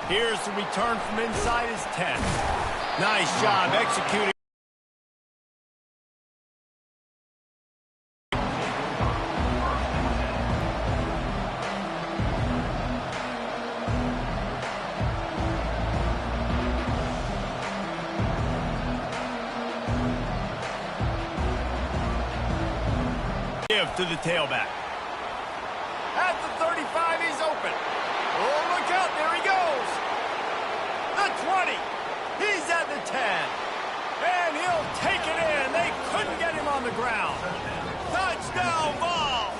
Here's the return from inside his 10. Nice job executing. Give to the tailback. At the 35, he's open. Oh, look out, there he goes. The 20. He's at the 10. And he'll take it in. They couldn't get him on the ground. Touchdown ball.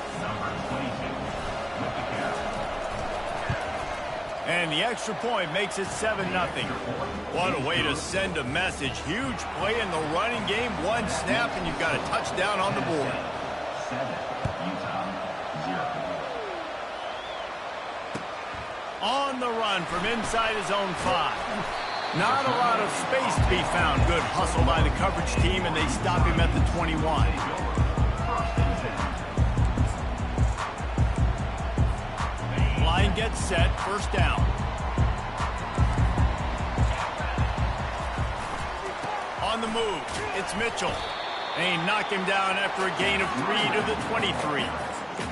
And the extra point makes it 7-0. What a way to send a message. Huge play in the running game. One snap, and you've got a touchdown on the board. 7, Utah 0. On the run from inside his own 5. Not a lot of space to be found. Good hustle by the coverage team, and they stop him at the 21. Line gets set, first down. On the move, it's Mitchell. They knock him down after a gain of 3 to the 23.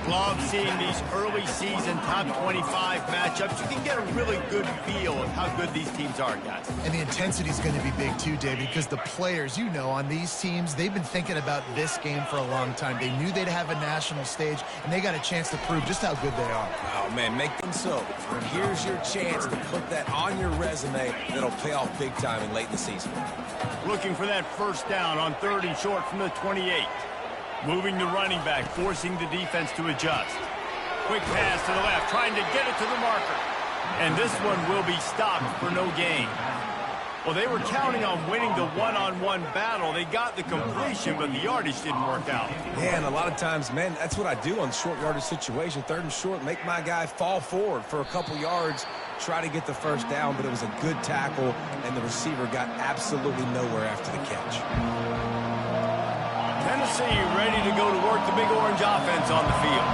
Love seeing these early season top 25 matchups. You can get a really good feel of how good these teams are, guys. And the intensity is going to be big too, David, because the players, you know, on these teams, they've been thinking about this game for a long time. They knew they'd have a national stage, and they got a chance to prove just how good they are. Oh, man, make them so. And here's your chance to put that on your resume that'll pay off big time in late in the season. Looking for that first down on 3rd and short from the 28. Moving the running back, forcing the defense to adjust. Quick pass to the left, trying to get it to the marker. And this one will be stopped for no gain. Well, they were counting on winning the one-on-one battle. They got the completion, but the yardage didn't work out. Yeah, and a lot of times, man, that's what I do on short yardage situation. 3rd and short, make my guy fall forward for a couple yards, try to get the first down, but it was a good tackle, and the receiver got absolutely nowhere after the catch. Tennessee ready to go to work the Big Orange offense on the field.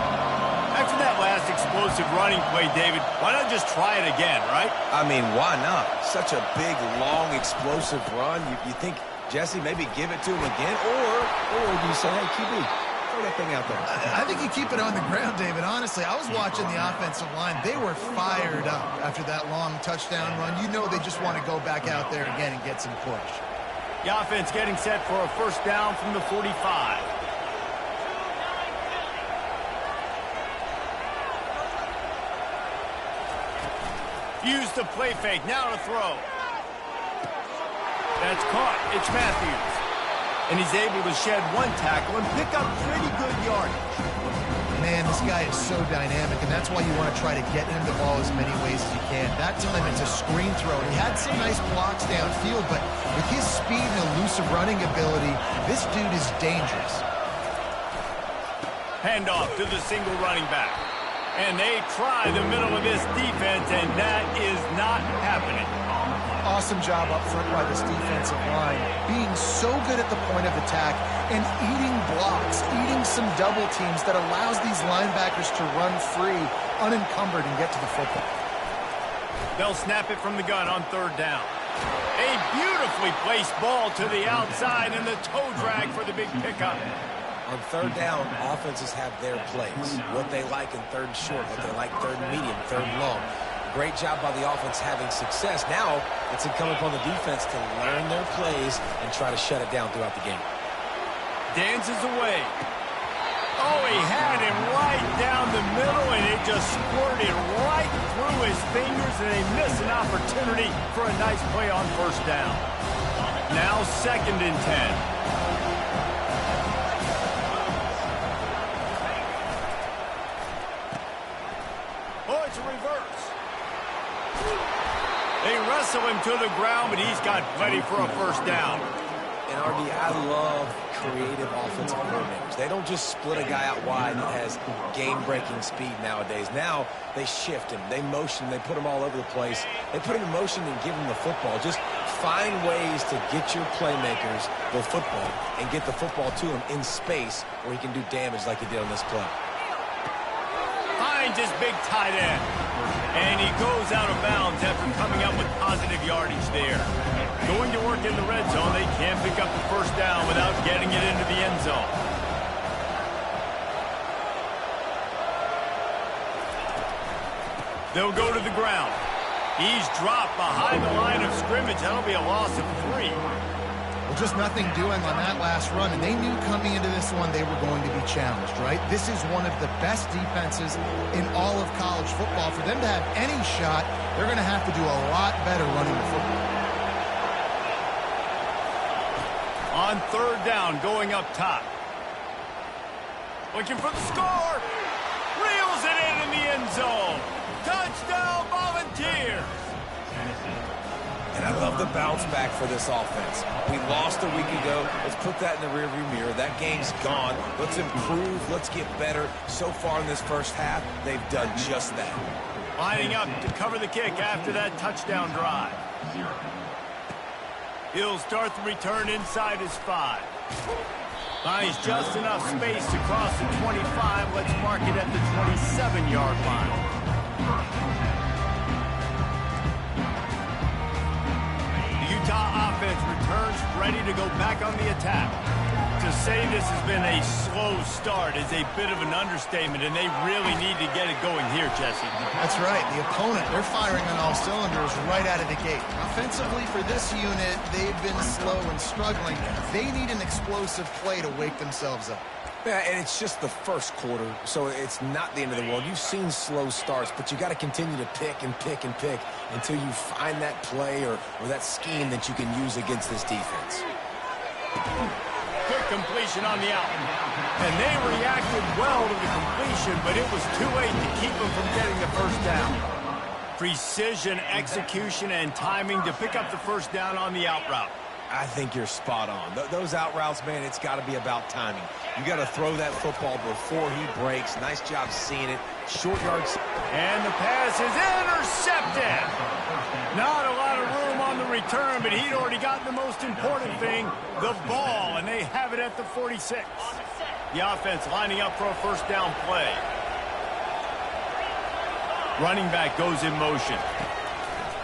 After that last explosive running play, David, why not just try it again, right? I mean, why not? Such a big, long, explosive run. You think, Jesse, maybe give it to him again? Or do you say, hey, QB, throw that thing out there? I think you keep it on the ground, David. Honestly, I was watching the offensive line. They were fired up after that long touchdown run. You know they just want to go back out there again and get some push. The offense getting set for a first down from the 45. Use the play fake. Now to throw. That's caught. It's Matthews. And he's able to shed one tackle and pick up pretty good yardage. Man, this guy is so dynamic, and that's why you want to try to get him the ball as many ways as you can. That time it's a screen throw. He had some nice blocks downfield, but with his speed and elusive running ability, this dude is dangerous. Handoff to the single running back. And they try the middle of this defense, and that is not happening. Awesome job up front by this defensive line, being so good at the point of attack and eating blocks, eating some double teams that allows these linebackers to run free, unencumbered, and get to the football. They'll snap it from the gun on 3rd down. A beautifully placed ball to the outside, and the toe drag for the big pickup. On 3rd down, offenses have their plays. What they like in 3rd and short, what they like 3rd and medium, 3rd and long. Great job by the offense having success. Now it's incumbent upon the defense to learn their plays and try to shut it down throughout the game. Dances away. Oh, he had him right down the middle, and it just squirted right through his fingers, and they miss an opportunity for a nice play on first down. Now 2nd and 10. Oh, it's a reverse. They wrestle him to the ground, but he's got plenty for a first down. And, RD, I love creative offensive coordinators. They don't just split a guy out wide that has game-breaking speed nowadays. Now they shift him, they motion, they put him all over the place. They put him in motion and give him the football. Just find ways to get your playmakers the football and get the football to him in space where he can do damage like he did on this play. Finds his big tight end. And he goes out of bounds after coming up with positive yardage there. Going to work in the red zone, they can't pick up the first down without getting it into the end zone. They'll go to the ground. He's dropped behind the line of scrimmage. That'll be a loss of 3. Well, just nothing doing on that last run, and they knew coming into this one they were going to be challenged, right? This is one of the best defenses in all of college football. For them to have any shot, they're going to have to do a lot better running the football. On third down, going up top. Looking for the score. Reels it in the end zone. Touchdown, Volunteers. And I love the bounce back for this offense. We lost a week ago. Let's put that in the rearview mirror. That game's gone. Let's improve. Let's get better. So far in this first half, they've done just that. Lining up to cover the kick after that touchdown drive. He'll start the return inside his 5. Finds just enough space to cross the 25. Let's mark it at the 27-yard line. The Utah offense returns ready to go back on the attack. To say this has been a slow start is a bit of an understatement, and they really need to get it going here, Jesse. That's right. The opponent, they're firing on all cylinders right out of the gate. Offensively, for this unit, they've been slow and struggling. They need an explosive play to wake themselves up. Yeah, and it's just the first quarter, so it's not the end of the world. You've seen slow starts, but you got to continue to pick and pick and pick until you find that play or that scheme that you can use against this defense. Quick completion on the out. And they reacted well to the completion, but it was too late to keep them from getting the first down. Precision, execution, and timing to pick up the first down on the out route. I think you're spot on. Those out routes, man, it's got to be about timing. You got to throw that football before he breaks. Nice job seeing it. Short yards. And the pass is intercepted. Not a lot of room on the return, but he'd already gotten the most important thing, the ball, and they have it at the 46. The offense lining up for a first down play. Running back goes in motion.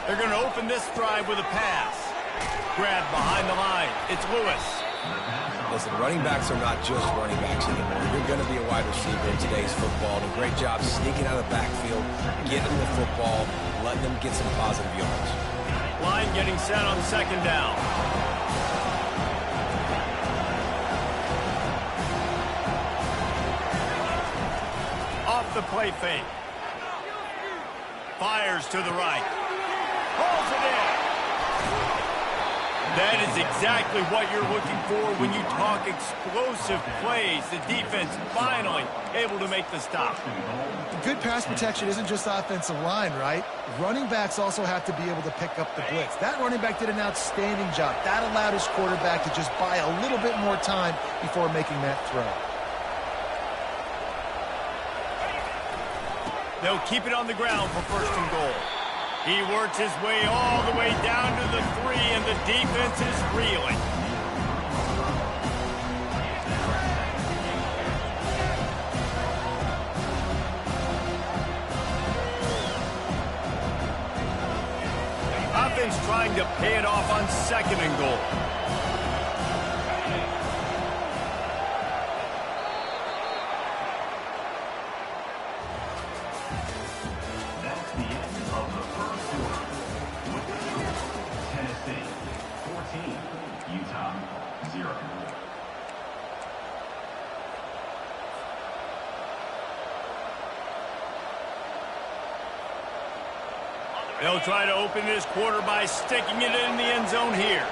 They're going to open this drive with a pass. Grab behind the line. It's Lewis. Listen, running backs are not just running backs anymore. You're going to be a wide receiver in today's football. And a great job sneaking out of the backfield, getting the football, letting them get some positive yards. Line getting set on second down. Off the play fake. Fires to the right. Pulls it in. That is exactly what you're looking for when you talk explosive plays. The defense finally able to make the stop. Good pass protection isn't just offensive line, right? Running backs also have to be able to pick up the blitz. That running back did an outstanding job. That allowed his quarterback to just buy a little bit more time before making that throw. They'll keep it on the ground for first and goal. He works his way all the way down to the 3, and the defense is reeling. Offense trying to pay it off on second and goal. They'll try to open this quarter by sticking it in the end zone here.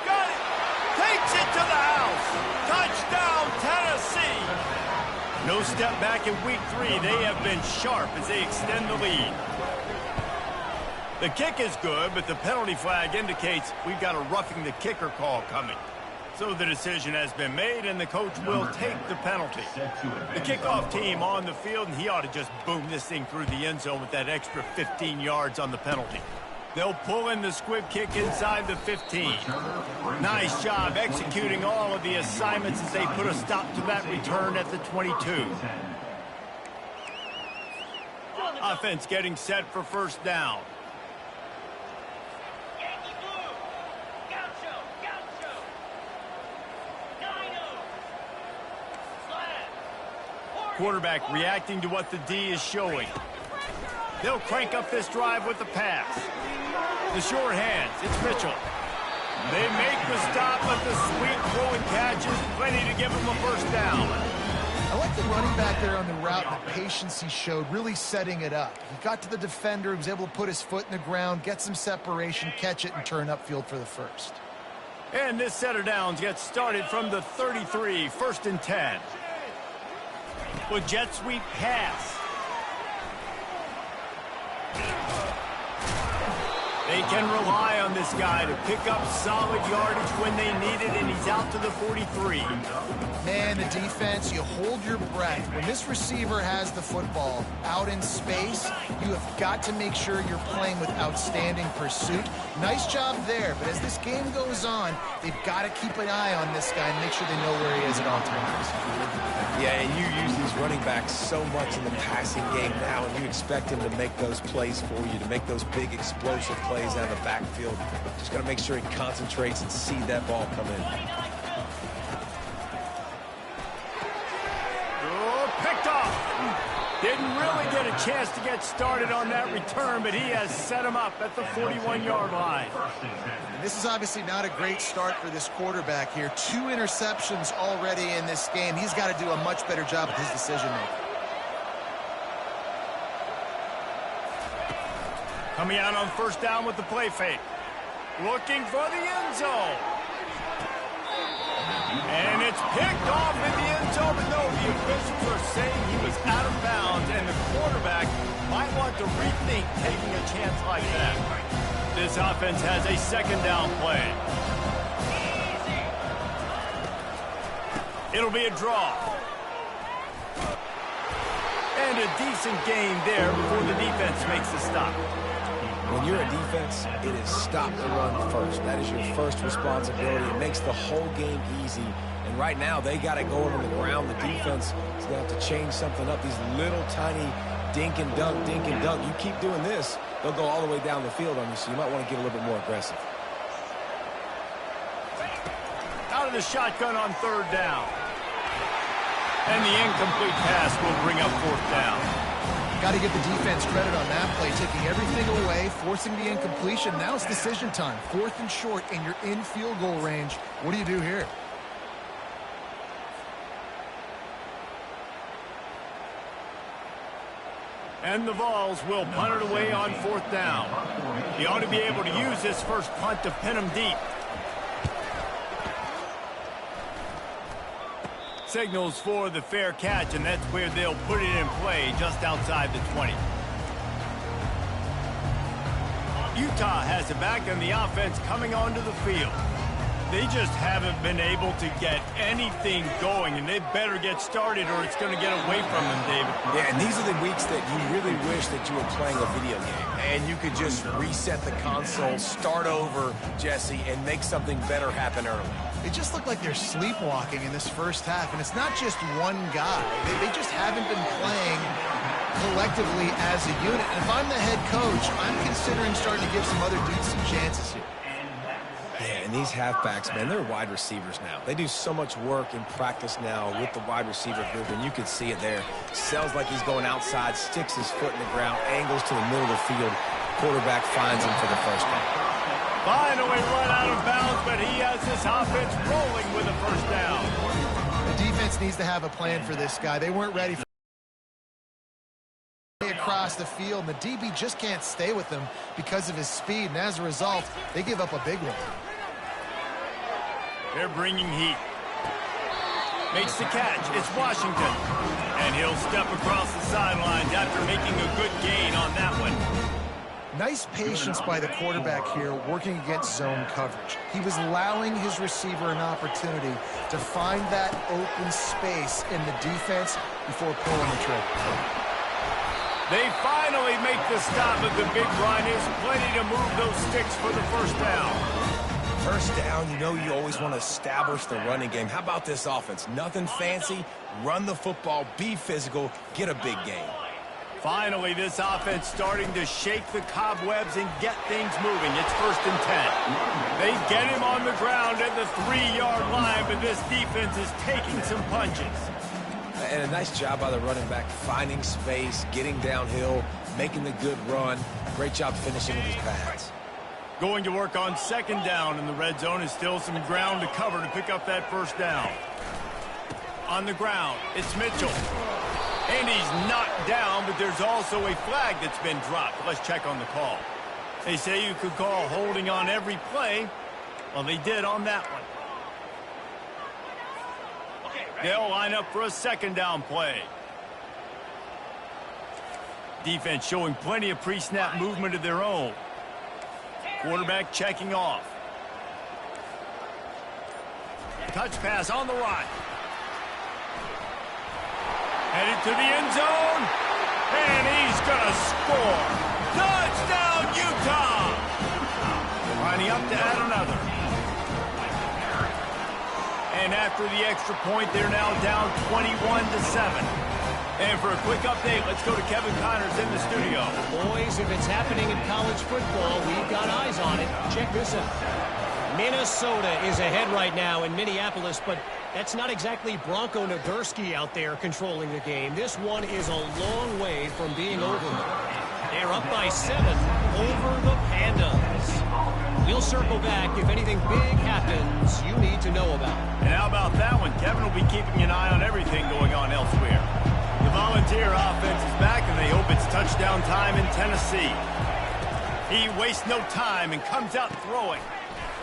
Got it! Takes it to the house! Touchdown, Tennessee! No step back in week 3. They have been sharp as they extend the lead. The kick is good, but the penalty flag indicates we've got a roughing the kicker call coming. So the decision has been made, and the coach will take the penalty. The kickoff team on the field, and he ought to just boom this thing through the end zone with that extra 15 yards on the penalty. They'll pull in the squib kick inside the 15. Nice job executing all of the assignments as they put a stop to that return at the 22. Offense getting set for first down. Quarterback reacting to what the D is showing. They'll crank up this drive with the pass. The short hands, it's Mitchell. They make the stop, but the sweet throw and catch is plenty to give them a first down. I like the running back there on the route and the patience he showed, really setting it up. He got to the defender, he was able to put his foot in the ground, get some separation, catch it, and turn upfield for the first. And this set of downs gets started from the 33, 1st and 10. With jet sweep pass. They can rely on this guy to pick up solid yardage when they need it, and he's out to the 43. Man, the defense, you hold your breath. When this receiver has the football out in space, you have got to make sure you're playing with outstanding pursuit. Nice job there, but as this game goes on, they've got to keep an eye on this guy and make sure they know where he is at all times. Yeah, and you use these running backs so much in the passing game now, and you expect him to make those plays for you, to make those big explosive plays out of the backfield. Just got to make sure he concentrates and see that ball come in. Oh, picked off. Didn't really get a chance to get started on that return, but he has set him up at the 41-yard line. And this is obviously not a great start for this quarterback here. 2 interceptions already in this game. He's got to do a much better job with his decision-making. Coming out on first down with the play fake. Looking for the end zone. And it's picked off in the end zone, but no, the officials are saying he was out of bounds, and the quarterback might want to rethink taking a chance like that. This offense has a second down play. It'll be a draw. And a decent gain there before the defense makes the stop. When you're a defense, it is stop the run first. That is your first responsibility. It makes the whole game easy. And right now, they got it going on the ground. The defense is going to have to change something up. These little tiny dink and dunk, dink and dunk. You keep doing this, they'll go all the way down the field on you, so you might want to get a little bit more aggressive. Out of the shotgun on third down. And the incomplete pass will bring up fourth down. Got to give the defense credit on that play, taking everything away, forcing the incompletion. Now it's decision time. 4th and short, and you're in field goal range. What do you do here? And the Vols will punt it away on fourth down. He ought to be able to use this first punt to pin him deep. Signals for the fair catch, and that's where they'll put it in play just outside the 20. Utah has it back, and the offense coming onto the field. They just haven't been able to get anything going, and they better get started or it's going to get away from them, David. Yeah, and these are the weeks that you really wish that you were playing a video game, and you could just reset the console, start over, Jesse, and make something better happen early. It just looked like they're sleepwalking in this first half, and it's not just one guy. They just haven't been playing collectively as a unit. And if I'm the head coach, I'm considering starting to give some other dudes some chances here. Yeah, and these halfbacks, man, they're wide receivers now. They do so much work in practice now with the wide receiver group, and you can see it there. Sells like he's going outside, sticks his foot in the ground, angles to the middle of the field. Quarterback finds him for the first down. Finally run out of bounds, but he has this offense rolling with a first down. The defense needs to have a plan for this guy. They weren't ready for across the field, and the DB just can't stay with him because of his speed, and as a result, they give up a big one. They're bringing heat. Makes the catch. It's Washington. And he'll step across the sidelines after making a good gain on that one. Nice patience by the quarterback here working against zone coverage. He was allowing his receiver an opportunity to find that open space in the defense before pulling the trigger. They finally make the stop, but the big run is plenty to move those sticks for the first down. First down, you know you always want to establish the running game. How about this offense? Nothing fancy. Run the football, be physical, get a big gain. Finally, this offense starting to shake the cobwebs and get things moving. It's 1st and 10. They get him on the ground at the 3-yard line, but this defense is taking some punches. And a nice job by the running back, finding space, getting downhill, making the good run. Great job finishing with his pads. Going to work on 2nd down in the red zone is still some ground to cover to pick up that 1st down. On the ground, it's Mitchell. And he's knocked down, but there's also a flag that's been dropped. Let's check on the call. They say you could call holding on every play. Well, they did on that one. They'll line up for a 2nd down play. Defense showing plenty of pre-snap movement of their own. Quarterback checking off. Touch pass on the line. Headed to the end zone. And he's going to score. Touchdown, Utah! Lining up to add another. And after the extra point, they're now down 21-7. And for a quick update, let's go to Kevin Connors in the studio. Boys, if it's happening in college football, we've got eyes on it. Check this out. Minnesota is ahead right now in Minneapolis, but that's not exactly Bronco Nagurski out there controlling the game. This one is a long way from being over. They're up by 7 over the Pandas. We'll circle back if anything big happens you need to know about. And how about that one? Kevin will be keeping an eye on everything going on elsewhere. The Volunteer offense is back, and they hope it's touchdown time in Tennessee. He wastes no time and comes out throwing.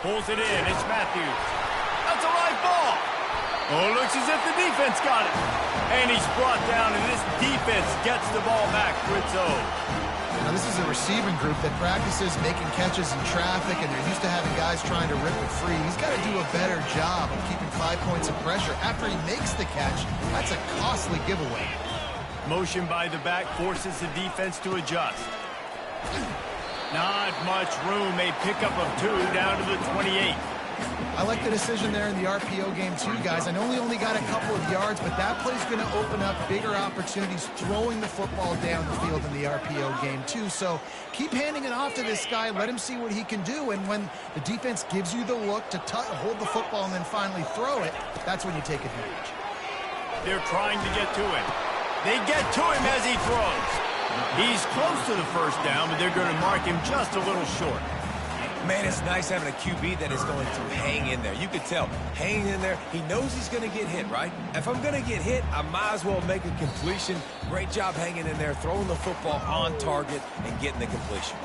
Pulls it in. It's Matthews. That's a live ball. Oh, it looks as if the defense got it. And he's brought down, and this defense gets the ball back for its own. Now, this is a receiving group that practices making catches in traffic, and they're used to having guys trying to rip it free. He's got to do a better job of keeping 5 points of pressure. After he makes the catch, that's a costly giveaway. Motion by the back forces the defense to adjust. Not much room. A pickup of 2 down to the 28. I like the decision there in the RPO game too, guys. I know he only got a couple of yards, but that play's going to open up bigger opportunities throwing the football down the field in the RPO game too. So keep handing it off to this guy. Let him see what he can do. And when the defense gives you the look to hold the football and then finally throw it, that's when you take advantage. They're trying to get to him. They get to him as he throws. He's close to the 1st down, but they're going to mark him just a little short. Man, it's nice having a QB that is going to hang in there. You could tell, hanging in there, he knows he's going to get hit, right? If I'm going to get hit, I might as well make a completion. Great job hanging in there, throwing the football on target and getting the completion.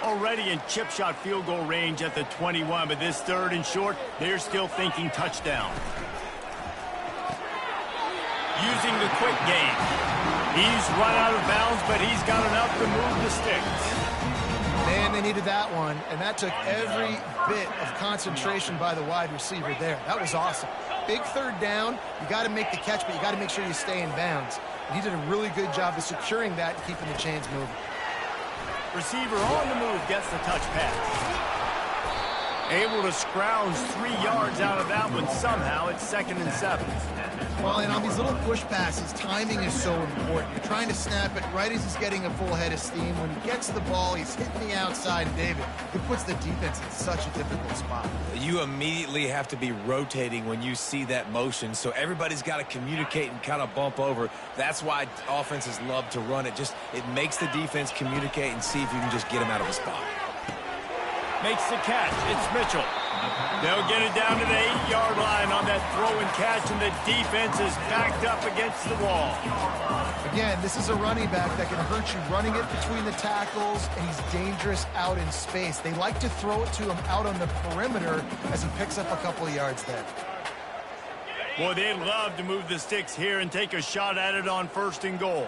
Already in chip shot field goal range at the 21, but this 3rd and short, they're still thinking touchdown. Using the quick game. He's run out of bounds, but he's got enough to move the sticks. Man, they needed that one, and that took every bit of concentration by the wide receiver there. That was awesome. Big 3rd down. You got to make the catch, but you got to make sure you stay in bounds. And he did a really good job of securing that and keeping the chains moving. Receiver on the move gets the touch pass. Able to scrounge 3 yards out of that one somehow. It's 2nd and 7. Well, and on these little push passes, timing is so important. You're trying to snap it right as he's getting a full head of steam. When he gets the ball, he's hitting the outside, and David, it puts the defense in such a difficult spot. You immediately have to be rotating when you see that motion, so everybody's got to communicate and kind of bump over. That's why offenses love to run it. It makes the defense communicate and see if you can just get him out of a spot. Makes the catch. It's Mitchell. They'll get it down to the 8-yard line on that throw and catch, and the defense is backed up against the wall. Again, this is a running back that can hurt you running it between the tackles, and he's dangerous out in space. They like to throw it to him out on the perimeter as he picks up a couple of yards there. Boy, they'd love to move the sticks here and take a shot at it on 1st and goal.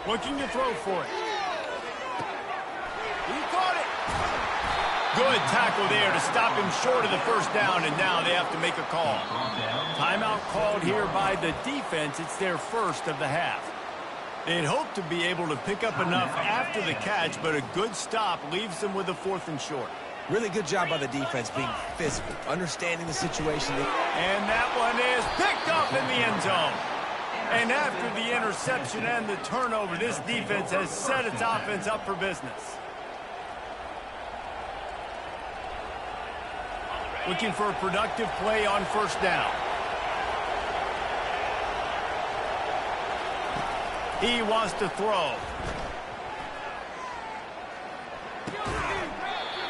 Looking to throw for it. He caught it. Good tackle there to stop him short of the first down, and now they have to make a call. Timeout called here by the defense. It's their first of the half. They'd hope to be able to pick up enough after the catch, but a good stop leaves them with a 4th and short. Really good job by the defense being physical, understanding the situation. And that one is picked up in the end zone. And after the interception and the turnover, this defense has set its offense up for business. Looking for a productive play on first down. He wants to throw.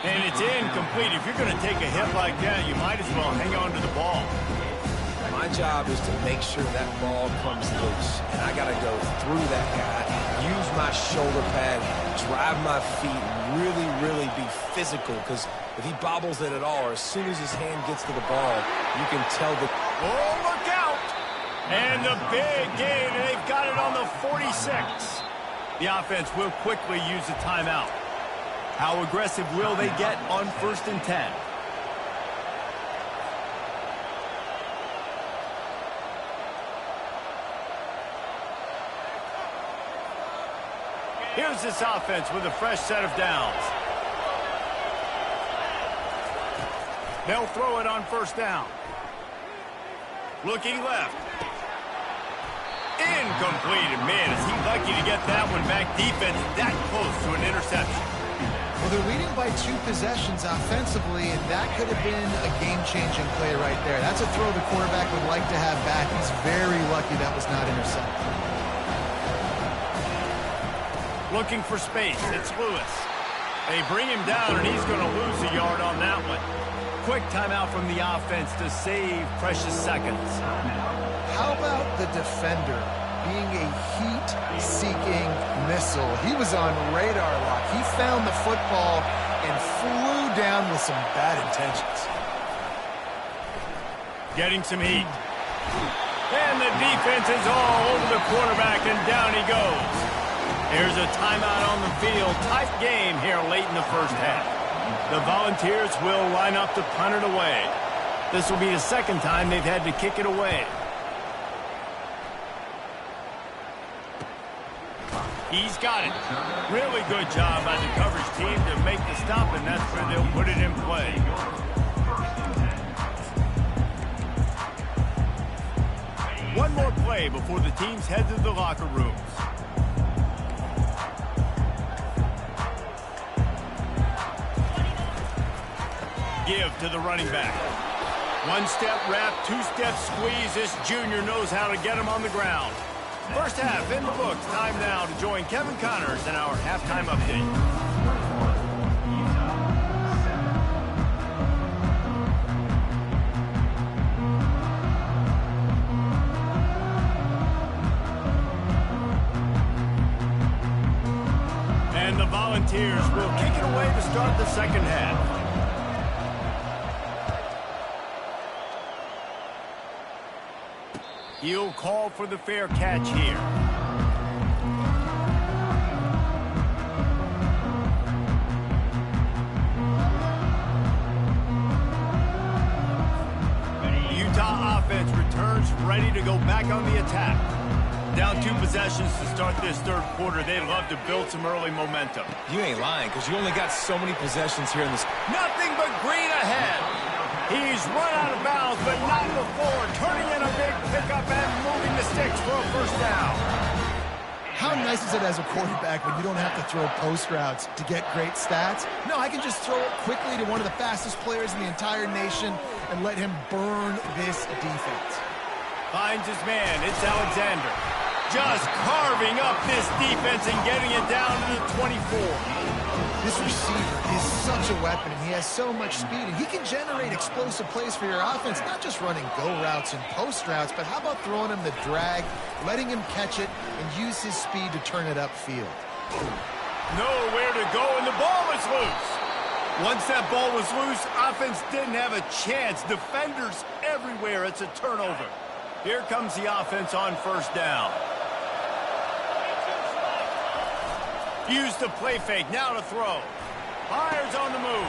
And it's incomplete. If you're going to take a hit like that, you might as well hang on to the ball. My job is to make sure that ball comes loose. And I got to go through that guy, use my shoulder pad, drive my feet, and really be physical. Because if he bobbles it at all, or as soon as his hand gets to the ball, you can tell that... Oh, look out! And the big gain, and they've got it on the 46. The offense will quickly use a timeout. How aggressive will they get on 1st and 10? Here's this offense with a fresh set of downs. They'll throw it on first down. Looking left. Incomplete. And man, is he lucky to get that one back. Defense that close to an interception. Well, they're leading by 2 possessions offensively, and that could have been a game-changing play right there. That's a throw the quarterback would like to have back. He's very lucky that was not intercepted. Looking for space. It's Lewis. They bring him down, and he's going to lose a yard on that one. Quick timeout from the offense to save precious seconds. How about the defender being a heat-seeking missile? He was on radar lock. He found the football and flew down with some bad intentions. Getting some heat. And the defense is all over the quarterback, and down he goes. There's a timeout on the field. Tight game here late in the first half. The Volunteers will line up to punt it away. This will be the second time they've had to kick it away. He's got it. Really good job by the coverage team to make the stop, and that's where they'll put it in play. One more play before the teams head to the locker rooms. Give to the running back. 1-step wrap, 2-step squeeze. This junior knows how to get him on the ground. First half in the books. Time now to join Kevin Connors in our halftime update. And the Volunteers will kick it away to start the second half. He'll call for the fair catch here. The Utah offense returns ready to go back on the attack. Down 2 possessions to start this third quarter. They'd love to build some early momentum. You ain't lying, because you only got so many possessions here in this. Nothing but green ahead. He's run out of bounds, but not before. Turning in a big pickup and moving the sticks for a first down. How nice is it as a quarterback when you don't have to throw post routes to get great stats? No, I can just throw it quickly to one of the fastest players in the entire nation and let him burn this defense. Finds his man. It's Alexander. Just carving up this defense and getting it down to the 24. This receiver is such a weapon, and he has so much speed, and he can generate explosive plays for your offense, not just running go routes and post routes, but how about throwing him the drag, letting him catch it, and use his speed to turn it upfield. Nowhere to go, and the ball was loose. Once that ball was loose, offense didn't have a chance. Defenders everywhere. It's a turnover. Here comes the offense on first down. Use the play fake, now to throw. Fires on the move.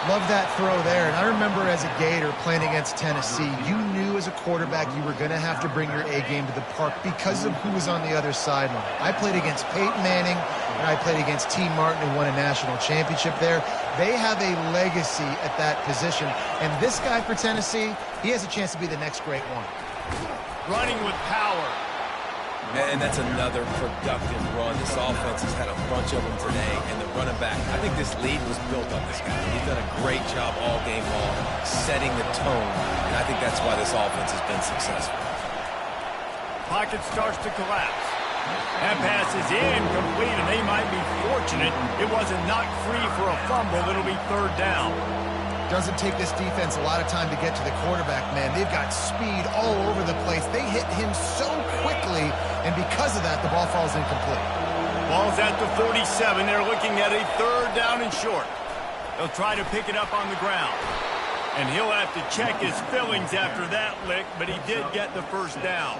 Love that throw there. And I remember as a Gator playing against Tennessee, you knew as a quarterback you were going to have to bring your A game to the park because of who was on the other sideline. I played against Peyton Manning, and I played against T. Martin, who won a national championship there. They have a legacy at that position. And this guy for Tennessee, he has a chance to be the next great one. Running with power. And that's another productive run. This offense has had a bunch of them today, and the running back, I think this lead was built on this guy. He's done a great job all game long, setting the tone, and I think that's why this offense has been successful. Pocket starts to collapse. That pass is incomplete, and they might be fortunate it wasn't knocked free for a fumble. It'll be third down. Doesn't take this defense a lot of time to get to the quarterback, man. They've got speed all over the place. They hit him so quickly, and because of that, the ball falls incomplete. Ball's at the 47. They're looking at a third down and short. They'll try to pick it up on the ground. And he'll have to check his fillings after that lick, but he did get the first down.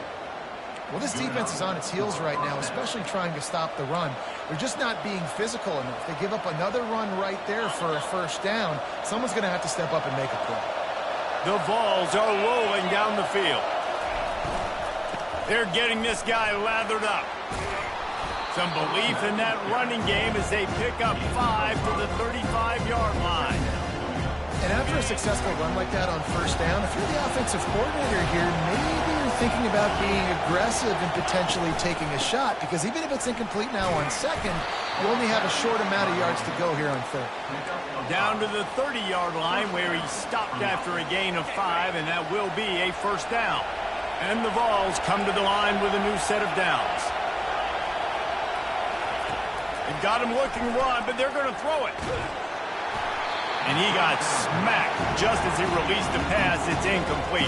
Well, this defense is on its heels right now, especially trying to stop the run. They're just not being physical enough. They give up another run right there for a first down. Someone's going to have to step up and make a play. The Vols are rolling down the field. They're getting this guy lathered up. Some belief in that running game as they pick up 5 to the 35-yard line. And after a successful run like that on first down, if you're the offensive coordinator here, maybe you're thinking about being aggressive and potentially taking a shot, because even if it's incomplete now on second, you only have a short amount of yards to go here on third. Down to the 30-yard line where he stopped after a gain of 5, and that will be a first down. And the Vols come to the line with a new set of downs. They've got him looking run, but they're going to throw it. And he got smacked just as he released the pass. It's incomplete.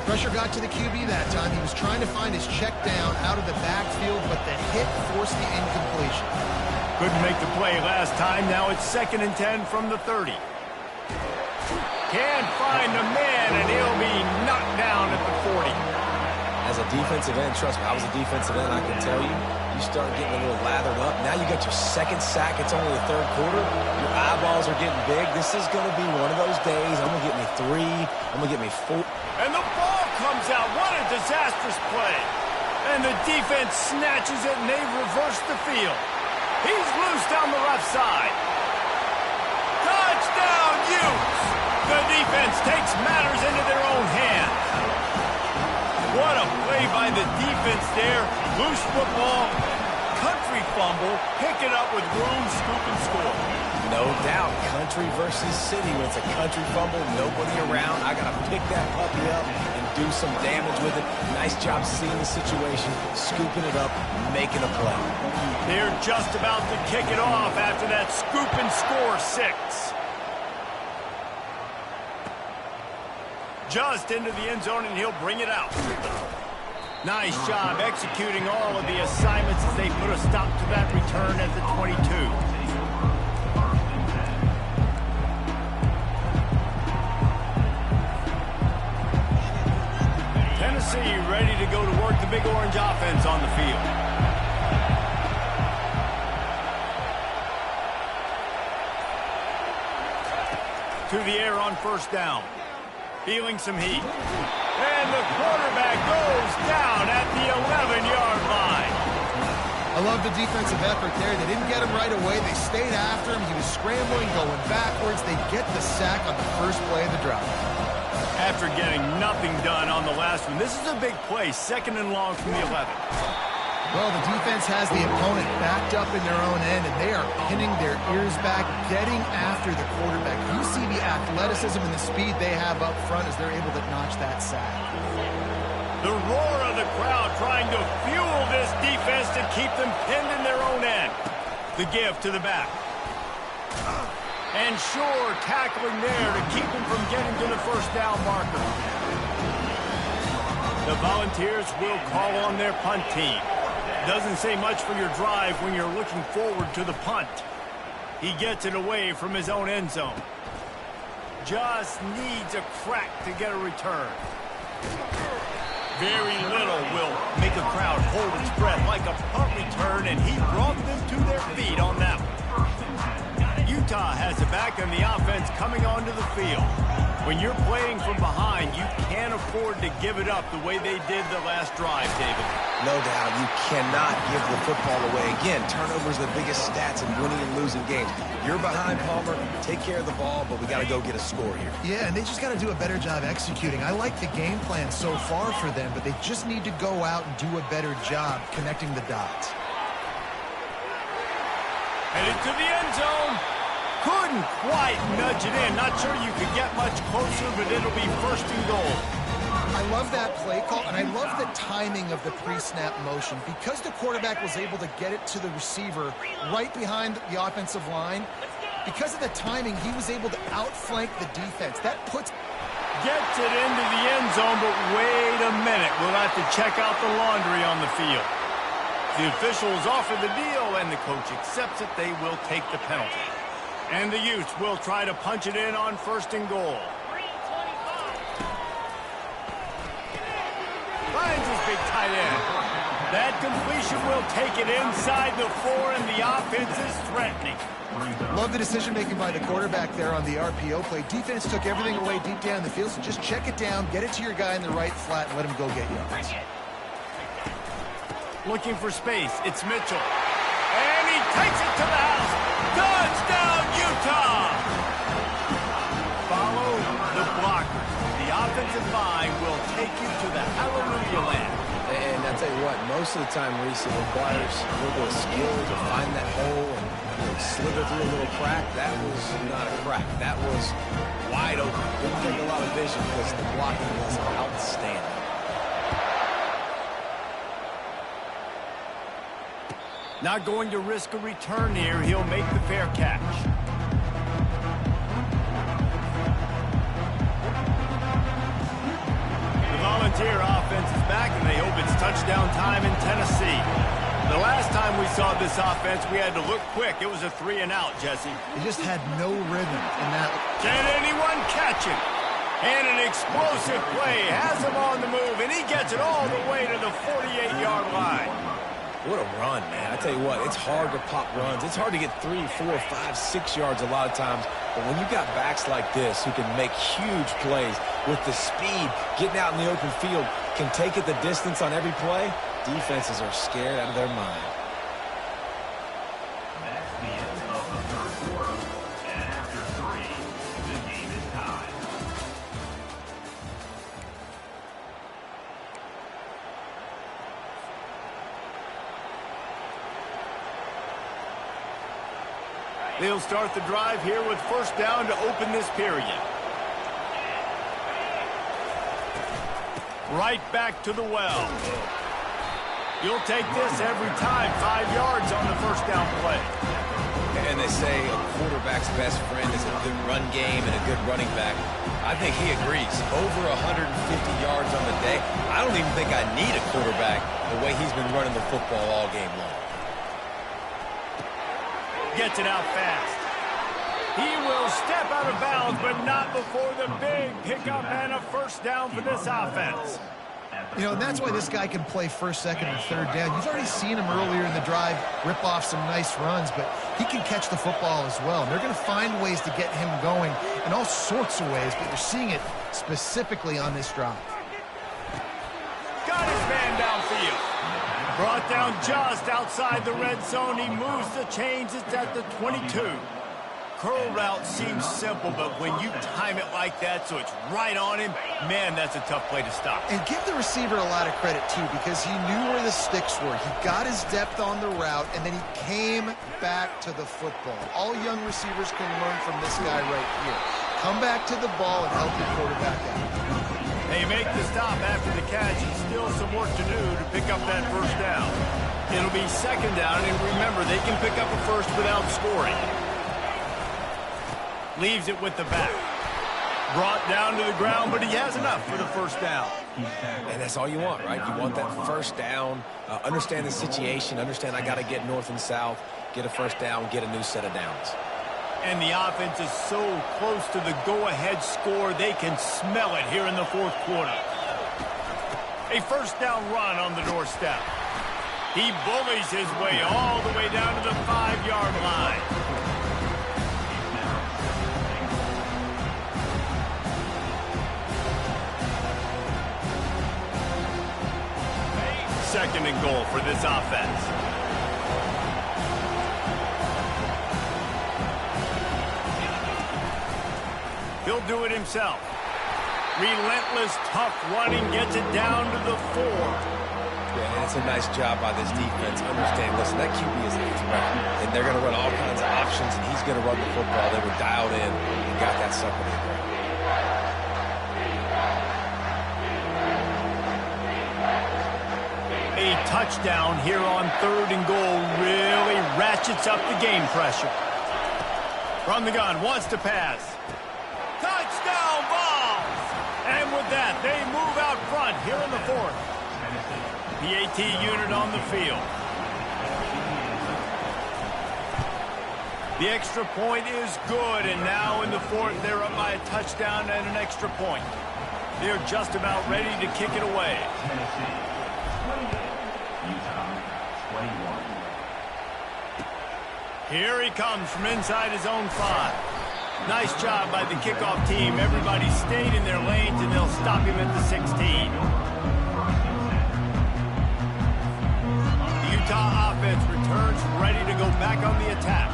Pressure got to the QB that time. He was trying to find his check down out of the backfield, but the hit forced the incompletion. Couldn't make the play last time. Now it's 2nd and 10 from the 30. Can't find the man, and he'll be knocked down at the 40. As a defensive end, trust me, I was a defensive end, I can tell you, you start getting a little lathered up. Now you got your second sack. It's only the third quarter. Your eyeballs are getting big. This is going to be one of those days. I'm going to get me 3. I'm going to get me 4. And the ball comes out. What a disastrous play. And the defense snatches it, and they reverse the field. He's loose down the left side. Touchdown, Utes! The defense takes matters into their own hands. What a play by the defense there. Loose football, country fumble, pick it up with room, scoop, and score. No doubt, country versus city. When it's a country fumble, nobody around. I got to pick that puppy up and do some damage with it. Nice job seeing the situation, scooping it up, making a play. They're just about to kick it off after that scoop and score 6. Just into the end zone, and he'll bring it out. Nice job executing all of the assignments as they put a stop to that return at the 22. Tennessee ready to go to work the Big Orange offense on the field. To the air on first down. Feeling some heat. And the quarterback goes down at the 11-yard line. I love the defensive effort there. They didn't get him right away. They stayed after him. He was scrambling, going backwards. They get the sack on the first play of the drive. After getting nothing done on the last one, this is a big play, 2nd and long from the 11. Well, the defense has the opponent backed up in their own end, and they are pinning their ears back, getting after the quarterback. You see the athleticism and the speed they have up front as they're able to notch that sack. The roar of the crowd trying to fuel this defense to keep them pinned in their own end. The give to the back. And sure, tackling there to keep them from getting to the first down marker. The Volunteers will call on their punt team. Doesn't say much for your drive when you're looking forward to the punt. He gets it away from his own end zone. Just needs a crack to get a return. Very little will make a crowd hold its breath like a punt return, and he brought them to their feet on that one. You Utah has it back on the offense coming onto the field. When you're playing from behind, you can't afford to give it up the way they did the last drive, David. No doubt, you cannot give the football away. Again, turnovers are the biggest stats in winning and losing games. You're behind, Palmer, take care of the ball, but we got to go get a score here. Yeah, and they just got to do a better job executing. I like the game plan so far for them, but they just need to go out and do a better job connecting the dots. Headed to the end zone. Couldn't quite nudge it in. Not sure you could get much closer, but it'll be first and goal. I love that play call, and I love the timing of the pre-snap motion. Because the quarterback was able to get it to the receiver right behind the offensive line, because of the timing, he was able to outflank the defense. That puts... Gets it into the end zone, but wait a minute. We'll have to check out the laundry on the field. The officials offer the deal, and the coach accepts it. They will take the penalty. And the Utes will try to punch it in on first and goal. Finds his big tight end. That completion will take it inside the 4, and the offense is threatening. Love the decision-making by the quarterback there on the RPO play. Defense took everything away deep down the field, so just check it down, get it to your guy in the right flat, and let him go get yards. Looking for space. It's Mitchell. And he takes it to the house. Touchdown, Utah! Follow the blockers. The offensive line will take you to the hallelujah land. And I tell you what, most of the time, Reese, it requires a little bit of skill to find that hole and slither through a little crack. That was not a crack. That was wide open. Didn't take a lot of vision because the blocking was outstanding. Not going to risk a return here. He'll make the fair catch. The Volunteer offense is back, and they hope it's touchdown time in Tennessee. The last time we saw this offense, we had to look quick. It was a 3-and-out, Jesse. He just had no rhythm in that. Can anyone catch him? And an explosive play has him on the move, and he gets it all the way to the 48-yard line. What a run, man. I tell you what, it's hard to pop runs. It's hard to get 3, 4, 5, 6 yards a lot of times. But when you got backs like this who can make huge plays with the speed, getting out in the open field, can take it the distance on every play, defenses are scared out of their mind. That's the end of the third quarter. And after 3, the game is tied. They'll start the drive here with first down to open this period. Right back to the well. You'll take this every time. 5 yards on the first down play. And they say a quarterback's best friend is a good run game and a good running back. I think he agrees. Over 150 yards on the day. I don't even think I need a quarterback the way he's been running the football all game long. Gets it out fast. He will step out of bounds, but not before the big pickup and a first down for this offense. You know, and that's why this guy can play first, second, and third down. You've already seen him earlier in the drive rip off some nice runs, but he can catch the football as well. And they're going to find ways to get him going in all sorts of ways, but you're seeing it specifically on this drive. Got his man downfield. Brought down just outside the red zone. He moves the chains. It's at the 22. Curl route seems simple, but when you time it like that so it's right on him, man, that's a tough play to stop. And give the receiver a lot of credit, too, because he knew where the sticks were. He got his depth on the route, and then he came back to the football. All young receivers can learn from this guy right here. Come back to the ball and help your quarterback out. They make the stop after the catch, and still some work to do to pick up that first down. It'll be second down, and remember, they can pick up a first without scoring. Leaves it with the back. Brought down to the ground, but he has enough for the first down. And that's all you want, right? You want that first down, understand the situation, understand I got to get north and south, get a first down, get a new set of downs. And the offense is so close to the go-ahead score, they can smell it here in the fourth quarter. A first down run on the doorstep. He bullies his way all the way down to the 5-yard line. second and goal for this offense. He'll do it himself. Relentless, tough running gets it down to the 4. Yeah, that's a nice job by this defense. Understand, listen, that QB is a threat, and they're going to run all kinds of options, and he's going to run the football. They were dialed in and got that sucker in there. A touchdown here on 3rd and goal really ratchets up the game pressure. From the gun, wants to pass. Touchdown balls! And with that, they move out front here in the 4th. The AT unit on the field. The extra point is good, and now in the 4th, they're up by a touchdown and an extra point. They're just about ready to kick it away. Here he comes from inside his own 5. Nice job by the kickoff team. Everybody stayed in their lanes, and they'll stop him at the 16. The Utah offense returns ready to go back on the attack.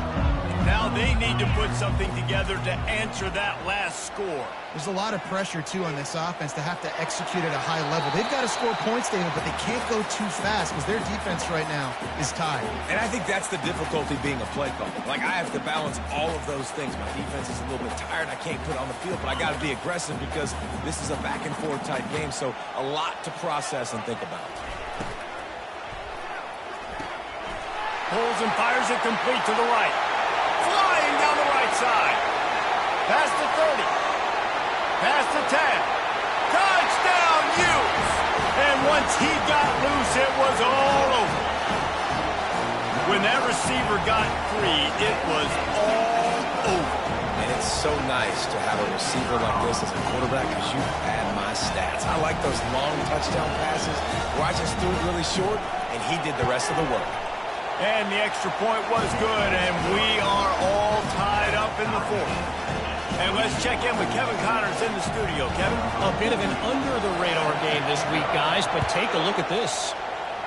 Now they need to put something together to answer that last score. There's a lot of pressure, too, on this offense to have to execute at a high level. They've got to score points, David, but they can't go too fast because their defense right now is tired. And I think that's the difficulty being a play caller. Like, I have to balance all of those things. My defense is a little bit tired. I can't put it on the field, but I got to be aggressive because this is a back-and-forth type game, so a lot to process and think about. Pulls and fires it complete to the right. Flying down the right side. Past the 30. Past the 10. Touchdown, Utes! And once he got loose, it was all over. When that receiver got free, it was all over. And it's so nice to have a receiver like this as a quarterback because you had my stats. I like those long touchdown passes where I just threw it really short, and he did the rest of the work. And the extra point was good, and we are all tied up in the 4th. And let's check in with Kevin Connors in the studio. Kevin? A bit of an under-the-radar game this week, guys, but take a look at this.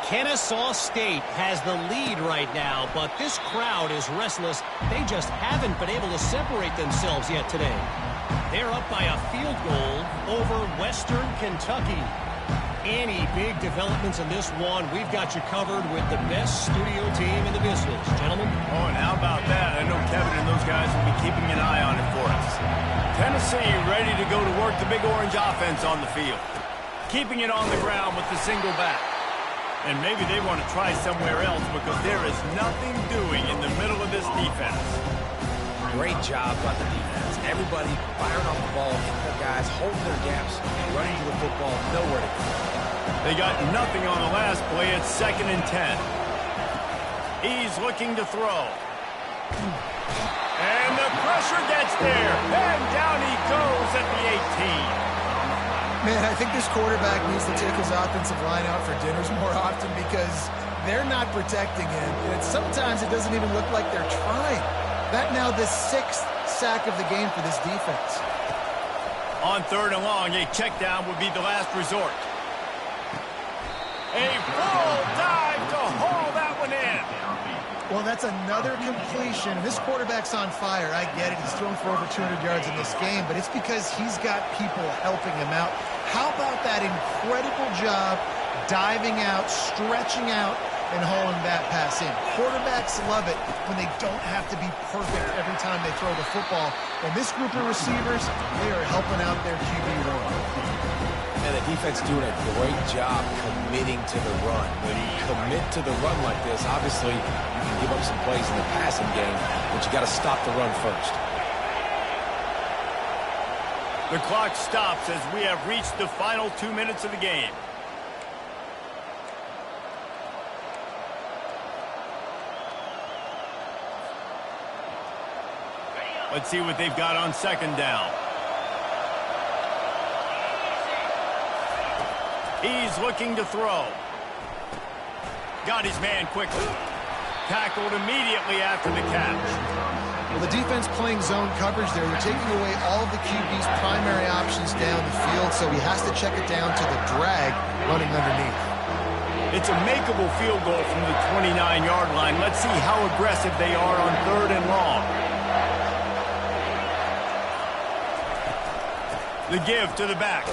Kennesaw State has the lead right now, but this crowd is restless. They just haven't been able to separate themselves yet today. They're up by a field goal over Western Kentucky. Any big developments in this one, we've got you covered with the best studio team in the business. Gentlemen? Oh, and how about that? I know Kevin and those guys will be keeping an eye on it for us. Tennessee ready to go to work the Big Orange offense on the field. Keeping it on the ground with the single back. And maybe they want to try somewhere else because there is nothing doing in the middle of this defense. Great job by the defense. Everybody firing off the ball, hitting their guys, holding their gaps, running to the football, nowhere to go. They got nothing on the last play. It's 2nd and 10. He's looking to throw. And the pressure gets there. And down he goes at the 18. Man, I think this quarterback needs to take his offensive line out for dinners more often because they're not protecting him. And sometimes it doesn't even look like they're trying. That now the 6th sack of the game for this defense. On 3rd and long, a check down would be the last resort. A full dive to haul that one in. Well, that's another completion. This quarterback's on fire. I get it. He's thrown for over 200 yards in this game, but it's because he's got people helping him out. How about that incredible job diving out, stretching out, and hauling that pass in? Quarterbacks love it when they don't have to be perfect every time they throw the football. And this group of receivers, they are helping out their QB run. And the defense doing a great job committing to the run. When you commit to the run like this, obviously you can give up some plays in the passing game, but you got to stop the run first. The clock stops as we have reached the final 2 minutes of the game. Let's see what they've got on 2nd down. He's looking to throw. Got his man quickly. Tackled immediately after the catch. Well, the defense playing zone coverage there. They're taking away all of the QB's primary options down the field, so he has to check it down to the drag running underneath. It's a makeable field goal from the 29-yard line. Let's see how aggressive they are on 3rd and long. The give to the back.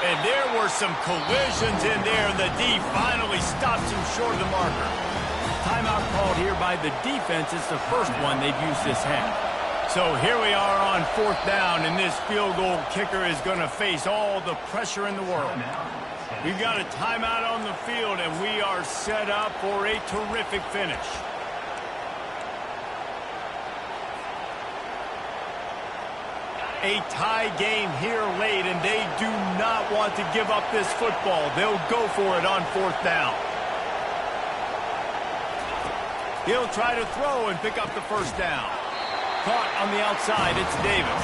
And there were some collisions in there, and the D finally stops him short of the marker. Timeout called here by the defense. It's the first one they've used this half. So here we are on 4th down, and this field goal kicker is going to face all the pressure in the world. We've got a timeout on the field, and we are set up for a terrific finish. A tie game here late, and they do not want to give up this football. They'll go for it on 4th down. He'll try to throw and pick up the first down. Caught on the outside, it's Davis.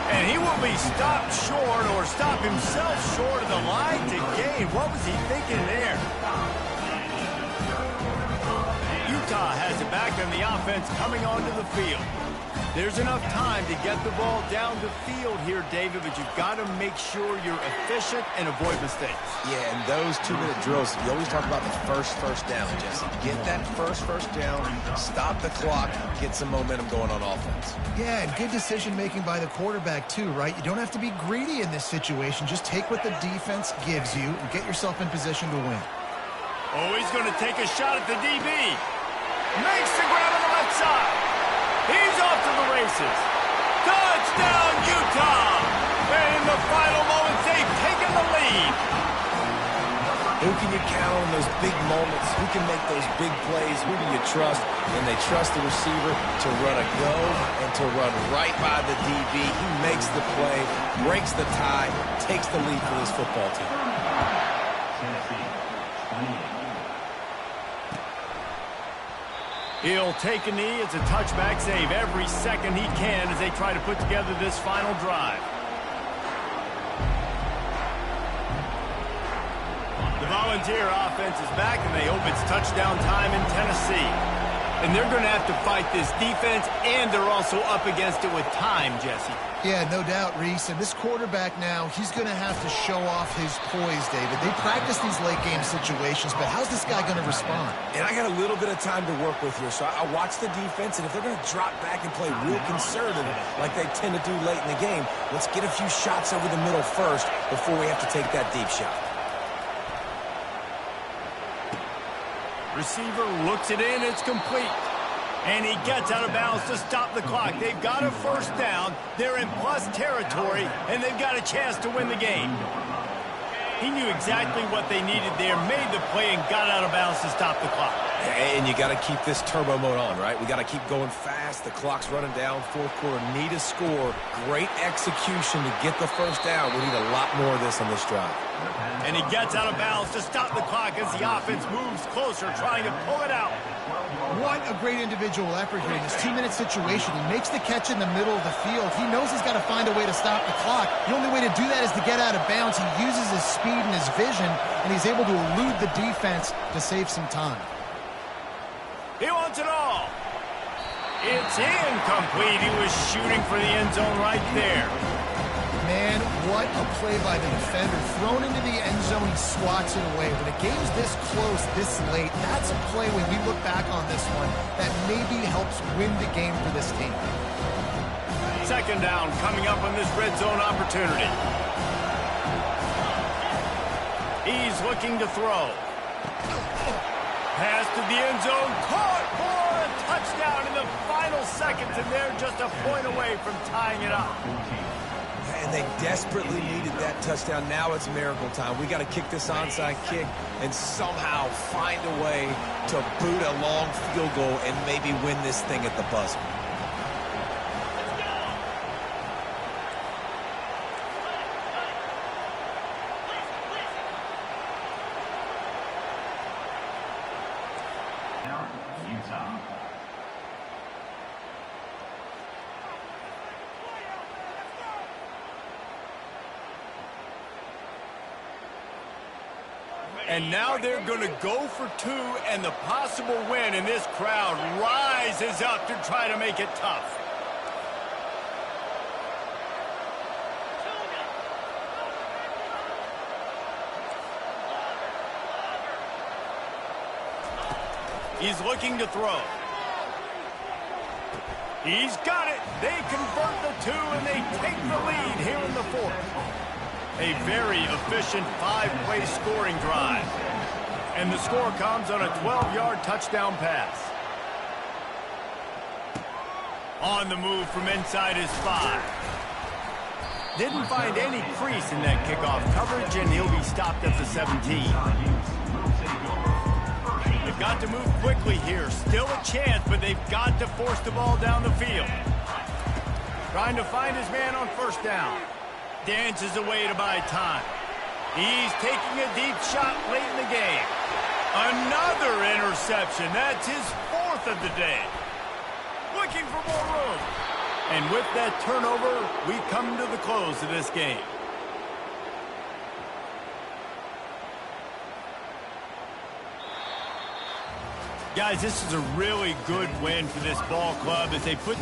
And he will be stopped short or stop himself short of the line to gain. What was he thinking there? Utah has it back on the offense coming onto the field. There's enough time to get the ball down the field here, David, but you've got to make sure you're efficient and avoid mistakes. Yeah, and those 2-minute drills, you always talk about the first down, Jesse. Get that first down, stop the clock, get some momentum going on offense. Yeah, and good decision-making by the quarterback, too, right? You don't have to be greedy in this situation. Just take what the defense gives you and get yourself in position to win. Oh, he's going to take a shot at the DB. Makes the grab on the left side. He's off to the races. Touchdown, Utah! And in the final moments, they've taken the lead. Who can you count on in those big moments? Who can make those big plays? Who do you trust? And they trust the receiver to run a go and to run right by the DB. He makes the play, breaks the tie, takes the lead for this football team. He'll take a knee. It's a touchback save every second he can as they try to put together this final drive. The Volunteer offense is back, and they hope it's touchdown time in Tennessee. And they're going to have to fight this defense, and they're also up against it with time, Jesse. Yeah, no doubt, Reese. And this quarterback now, he's going to have to show off his poise, David. They practice these late-game situations, but how's this guy going to respond? And I got a little bit of time to work with here, so I watch the defense, and if they're going to drop back and play real conservative like they tend to do late in the game, let's get a few shots over the middle first before we have to take that deep shot. Receiver looks it in. It's complete. And he gets out of bounds to stop the clock. They've got a first down. They're in plus territory, and they've got a chance to win the game. He knew exactly what they needed there, made the play, and got out of bounds to stop the clock. And you got to keep this turbo mode on, right? We got to keep going fast. The clock's running down. 4th quarter, need a score. Great execution to get the first down. We need a lot more of this on this drive. And he gets out of bounds to stop the clock as the offense moves closer, trying to pull it out. What a great individual effort here in this 2-minute situation. He makes the catch in the middle of the field. He knows he's got to find a way to stop the clock. The only way to do that is to get out of bounds. He uses his speed and his vision, and he's able to elude the defense to save some time. He wants it all. It's incomplete. He was shooting for the end zone right there. Man, what a play by the defender. Thrown into the end zone, he swats it away. When a game's this close, this late, that's a play when we look back on this one that maybe helps win the game for this team. Second down coming up on this red zone opportunity. He's looking to throw. Pass to the end zone. Caught for a touchdown in the final seconds, and they're just a point away from tying it up. And they desperately needed that touchdown. Now it's miracle time. We got to kick this onside kick and somehow find a way to boot a long field goal and maybe win this thing at the buzzer. Utah. And now they're going to go for two and the possible win, and this crowd rises up to try to make it tough. He's looking to throw. He's got it. They convert the 2, and they take the lead here in the 4th. A very efficient 5-play scoring drive. And the score comes on a 12-yard touchdown pass. On the move from inside his 5. Didn't find any crease in that kickoff coverage, and he'll be stopped at the 17. They've got to move quickly here. Still a chance, but they've got to force the ball down the field. Trying to find his man on first down. Dances away to buy time. He's taking a deep shot late in the game. Another interception. That's his 4th of the day. Looking for more room. And with that turnover, we come to the close of this game. Guys, this is a really good win for this ball club as they put